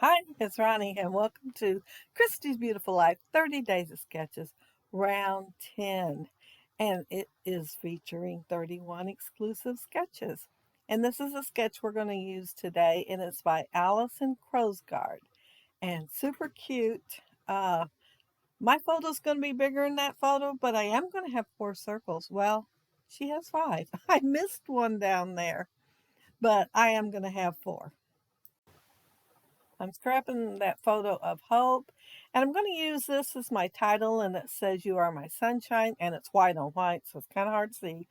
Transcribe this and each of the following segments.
Hi, it's Ronnie, and welcome to Christy's Beautiful Life 30 Days of Sketches, round 10. And it is featuring 31 exclusive sketches. And this is a sketch we're going to use today, and it's by Allison Crowsguard. And super cute. My photo's going to be bigger than that photo, but I am going to have 4 circles. Well, she has 5. I missed one down there, but I am going to have 4. I'm scrapping that photo of Hope, and I'm going to use this as my title, and it says "You Are My Sunshine," and it's white on white, so it's kind of hard to see,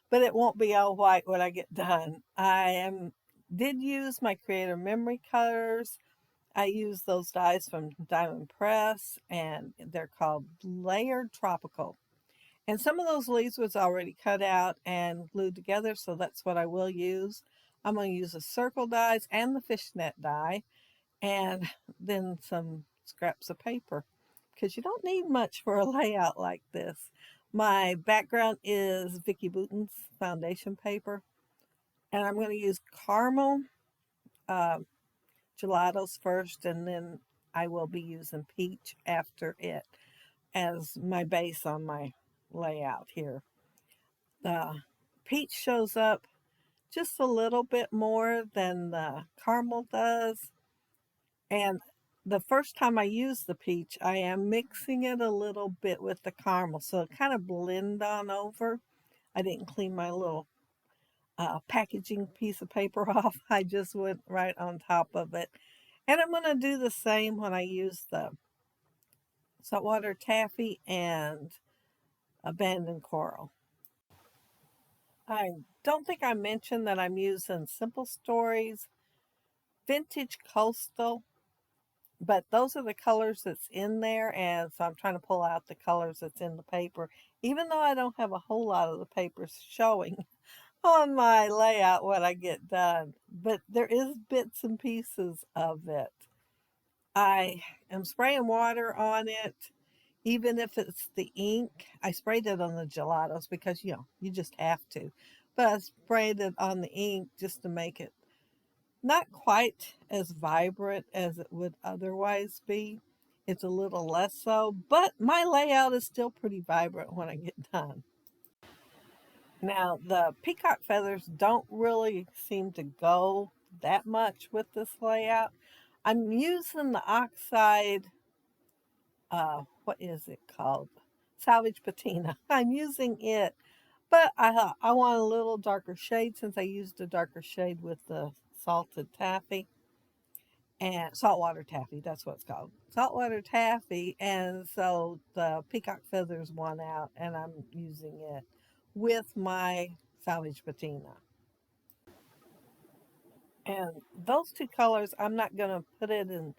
but it won't be all white when I get done. Did use my Creator Memory colors. I use those dies from Diamond Press, and they're called Layered Tropical. And some of those leaves was already cut out and glued together, so that's what I will use. I'm going to use the circle dies and the fishnet die, and then some scraps of paper because you don't need much for a layout like this. My background is Vicki Boutin's foundation paper, and I'm going to use caramel uh, gelatos first, and then I will be using peach after it as my base on my layout here. The peach shows up just a little bit more than the caramel does. And the first time I use the peach, I am mixing it a little bit with the caramel, so it kind of blend on over. I didn't clean my little packaging piece of paper off. I just went right on top of it. And I'm going to do the same when I use the saltwater taffy and abandoned coral. I don't think I mentioned that I'm using Simple Stories Vintage Coastal, but those are the colors that's in there, and so I'm trying to pull out the colors that's in the paper, even though I don't have a whole lot of the papers showing on my layout when I get done, but there is bits and pieces of it. I am spraying water on it, even if it's the ink. I sprayed it on the gelatos because you just have to, but I sprayed it on the ink just to make it not quite as vibrant as it would otherwise be. It's a little less so, but my layout is still pretty vibrant when I get done. Now, the peacock feathers don't really seem to go that much with this layout. I'm using the oxide, what is it called? Salvage patina. I'm using it, but I thought I want a little darker shade since I used a darker shade with the salted taffy. And saltwater taffy, that's what it's called. Saltwater taffy, and so the peacock feathers won out, and I'm using it with my salvage patina. And those 2 colors, I'm not going to put it in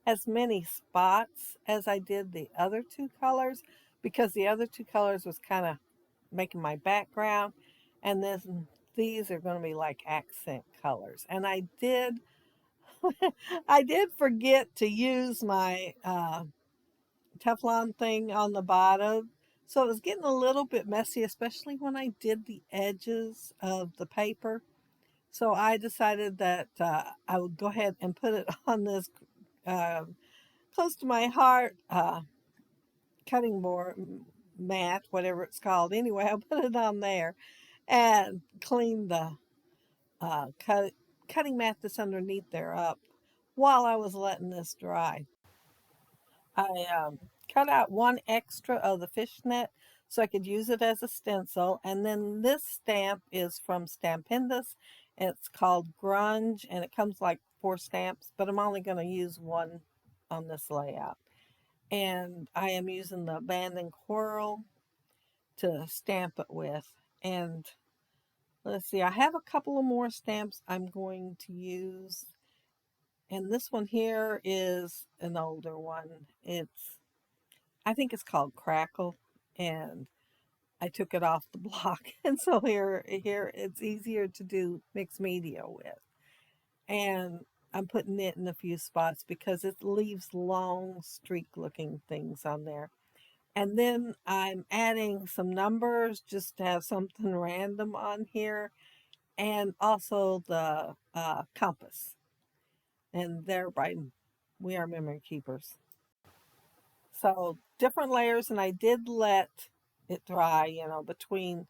as many spots as I did the other 2 colors because the other 2 colors was kind of making my background, and then these are going to be like accent colors. And I did forget to use my Teflon thing on the bottom. So it was getting a little bit messy, especially when I did the edges of the paper. So I decided that I would go ahead and put it on this uh, close to my heart cutting board mat, whatever it's called. Anyway, I put it on there and cleaned the cutting mat that's underneath there up while I was letting this dry. I cut out one extra of the fishnet so I could use it as a stencil. And then this stamp is from Stampendous. It's called Grunge, and it comes like 4 stamps, but I'm only going to use one on this layout. And I am using the abandoned coral to stamp it with. And let's see, I have a couple of more stamps I'm going to use. And this one here is an older one. I think it's called Crackle, and I took it off the block, and so here it's easier to do mixed media with. And I'm putting it in a few spots because it leaves long streak-looking things on there. And then I'm adding some numbers just to have something random on here, and also the compass. And they're by we are memory keepers. So different layers, and I did let it dry, between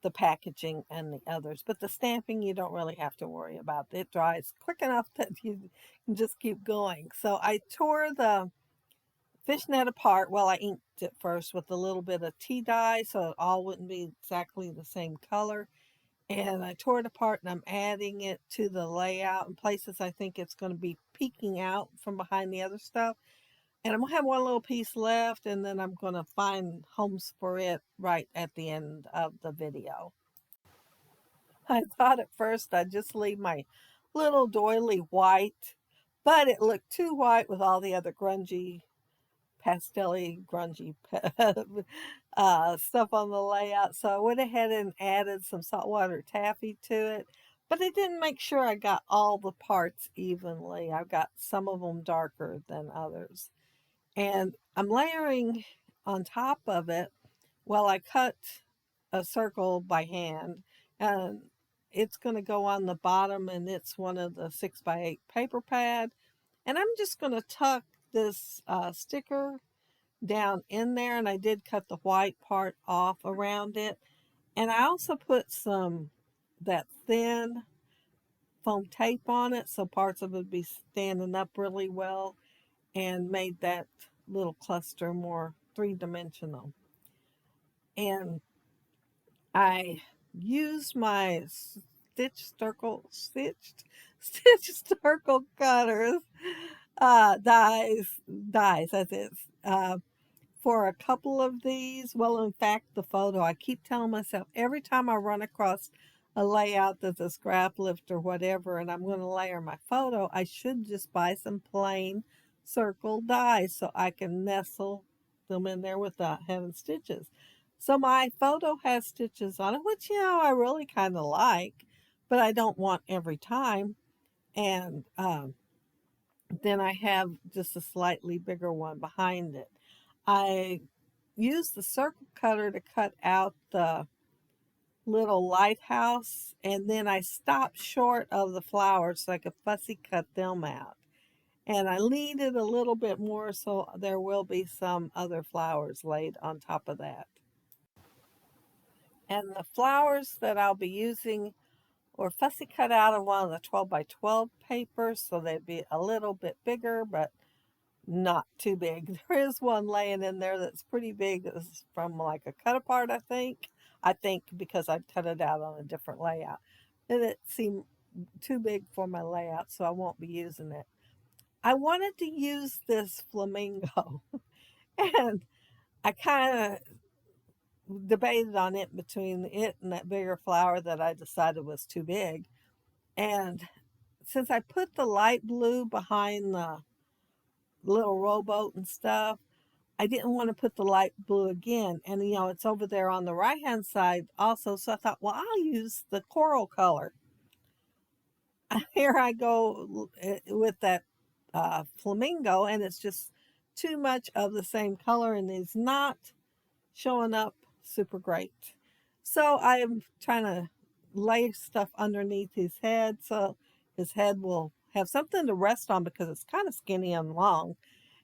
the packaging and the others. But the stamping, you don't really have to worry about. It dries quick enough that you can just keep going. So I tore the fishnet apart. Well, I inked it first with a little bit of tea dye so it all wouldn't be exactly the same color. And I tore it apart and I'm adding it to the layout in places I think it's going to be peeking out from behind the other stuff. And I'm going to have one little piece left, and then I'm going to find homes for it right at the end of the video. I thought at first I'd just leave my little doily white, but it looked too white with all the other grungy, pastelly, grungy stuff on the layout. So I went ahead and added some saltwater taffy to it, but I didn't make sure I got all the parts evenly. I got some of them darker than others. And I'm layering on top of it. Well, I cut a circle by hand, and it's going to go on the bottom, and it's one of the 6x8 paper pad. And I'm just going to tuck this sticker down in there, and I did cut the white part off around it. And I also put some that thin foam tape on it so parts of it would be standing up really well, and made that little cluster more three-dimensional. And I used my stitch circle cutters, dies, that's it, for a couple of these. Well, in fact, the photo, I keep telling myself every time I run across a layout that's a scrap lift or whatever, and I'm going to layer my photo, I should just buy some plain circle dies so I can nestle them in there without having stitches. So my photo has stitches on it, which, I really kind of like, but I don't want every time. And then I have just a slightly bigger one behind it. I used the circle cutter to cut out the little lighthouse, and then I stopped short of the flowers so I could fussy cut them out. And I leaned it a little bit more so there will be some other flowers laid on top of that. And the flowers that I'll be using were fussy cut out of one of the 12x12 papers, so they'd be a little bit bigger, but not too big. There is one laying in there that's pretty big. It's from like a cut apart, I think. I think because I cut it out on a different layout. And it seemed too big for my layout, so I won't be using it. I wanted to use this flamingo, and I kind of debated on it between it and that bigger flower that I decided was too big. And since I put the light blue behind the little rowboat and stuff, I didn't want to put the light blue again. And, it's over there on the right-hand side also. So I thought, well, I'll use the coral color. Here I go with that flamingo, and it's just too much of the same color, and it's not showing up super great. So I'm trying to lay stuff underneath his head so his head will have something to rest on because it's kind of skinny and long.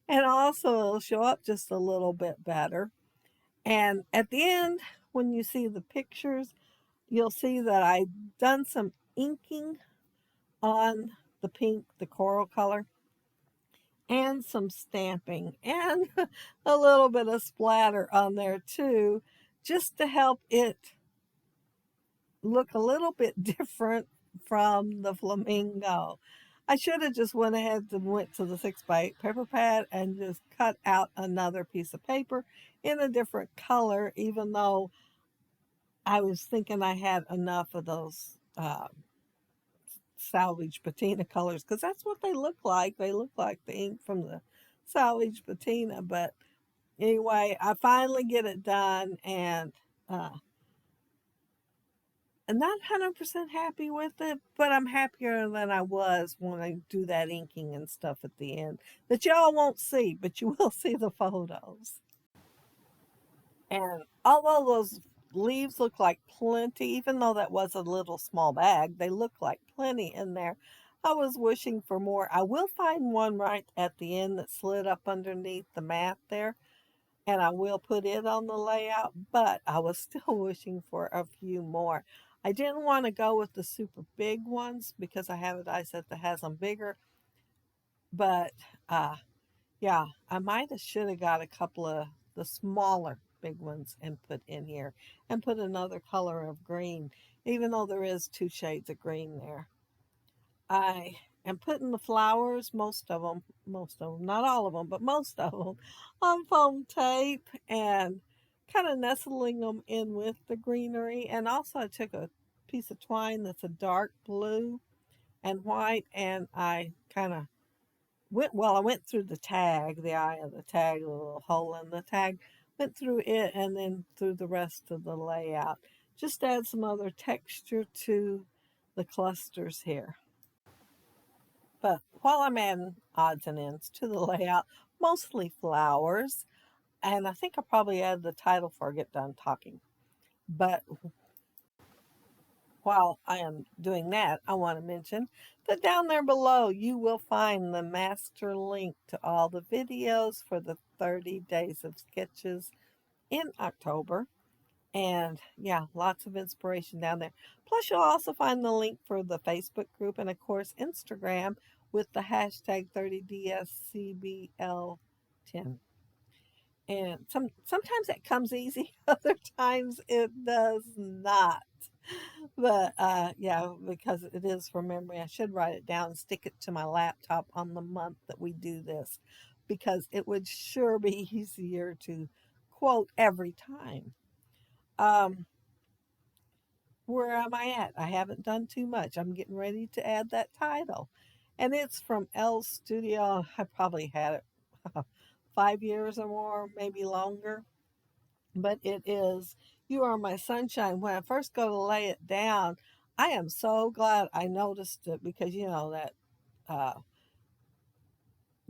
And also it'll show up just a little bit better. And at the end, when you see the pictures, you'll see that I've done some inking on the pink, the coral color, and some stamping and a little bit of splatter on there too, just to help it look a little bit different from the flamingo. I should have just went ahead and went to the 6x8 paper pad and just cut out another piece of paper in a different color, even though I was thinking I had enough of those salvage patina colors, because that's what they look like. They look like the ink from the salvage patina. But anyway, I finally get it done, and I'm not 100% happy with it, but I'm happier than I was when I do that inking and stuff at the end that y'all won't see, but you will see the photos. And although those leaves look like plenty, even though that was a little small bag, they look like plenty in there. I was wishing for more. I will find one right at the end that slid up underneath the mat there, and I will put it on the layout, but I was still wishing for a few more. I didn't want to go with the super big ones because I have a die set that has them bigger, but yeah, I might have should have got a couple of the smaller big ones and put in here and put another color of green, even though there is two shades of green there. I am putting the flowers, most of them, not all of them, but most of them, on foam tape and kind of nestling them in with the greenery. And also, I took a piece of twine that's a dark blue and white, and I kind of I went through the tag, the eye of the tag, the little hole in the tag, went through it and then through the rest of the layout. Just add some other texture to the clusters here. But while I'm adding odds and ends to the layout, mostly flowers, and I think I'll probably add the title before I get done talking. But while I am doing that, I want to mention that down there below you will find the master link to all the videos for the 30 days of sketches in October. And yeah, lots of inspiration down there. Plus, you'll also find the link for the Facebook group and, of course, Instagram with the hashtag 30DSCBL10. And sometimes it comes easy, other times it does not. But yeah, because it is from memory, I should write it down and stick it to my laptop on the month that we do this, because it would sure be easier to quote every time. Um, where am I at? I haven't done too much. I'm getting ready to add that title. And it's from L's Studio. I probably had it 5 years or more, maybe longer. But it is You Are My Sunshine. When I first go to lay it down, I am so glad I noticed it because, you know, that uh,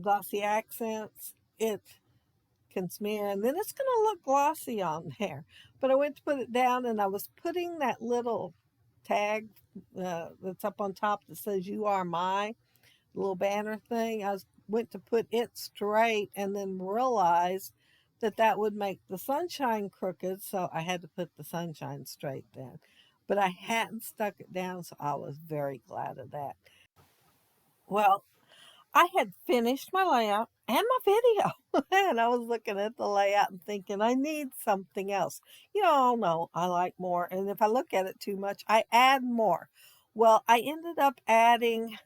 glossy accents, it can smear and then it's going to look glossy on there. But I went to put it down and I was putting that little tag that's up on top that says "You Are My," little banner thing. Went to put it straight and then realized that that would make the sunshine crooked, so I had to put the sunshine straight then. But I hadn't stuck it down, so I was very glad of that. Well, I had finished my layout and my video, and I was looking at the layout and thinking, I need something else. You all know I like more, and if I look at it too much, I add more. Well, I ended up adding,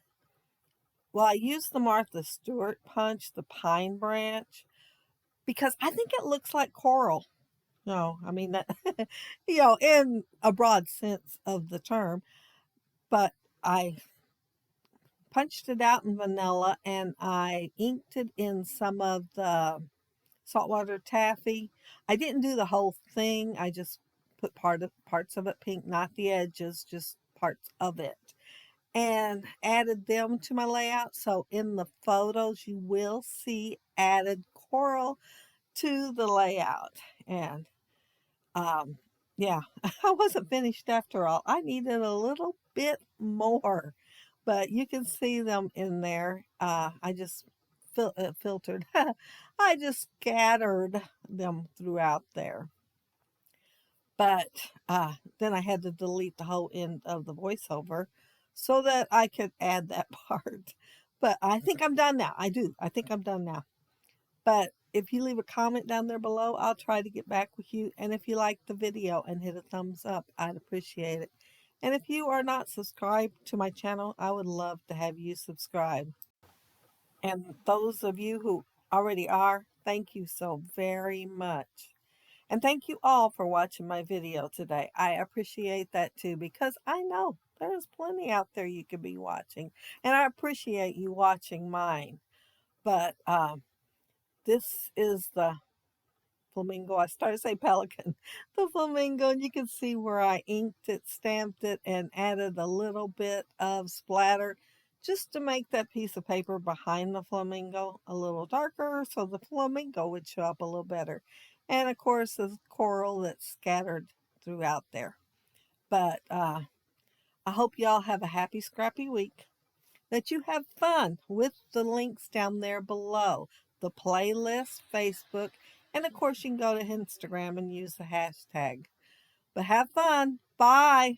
I used the Martha Stewart punch, the pine branch, because I think it looks like coral. No, I mean that, in a broad sense of the term, but I punched it out in vanilla and I inked it in some of the saltwater taffy. I didn't do the whole thing. I just put parts of it pink, not the edges, just parts of it, and added them to my layout. So in the photos, you will see added coral to the layout. And um, yeah, I wasn't finished after all. I needed a little bit more, but you can see them in there. I just filtered. I just scattered them throughout there. But then I had to delete the whole end of the voiceover so that I could add that part. But I think I'm done now. I do. I think I'm done now. But if you leave a comment down there below, I'll try to get back with you. And if you like the video and hit a thumbs up, I'd appreciate it. And if you are not subscribed to my channel, I would love to have you subscribe. And those of you who already are, thank you so very much. And thank you all for watching my video today. I appreciate that too, because I know there's plenty out there you could be watching. And I appreciate you watching mine. But this is the flamingo. I started to say pelican. The flamingo, and you can see where I inked it, stamped it, and added a little bit of splatter just to make that piece of paper behind the flamingo a little darker so the flamingo would show up a little better. And of course, the coral that's scattered throughout there. But I hope y'all have a happy, scrappy week. that you have fun with the links down there below. The playlist, Facebook, and of course you can go to Instagram and use the hashtag. But have fun. Bye.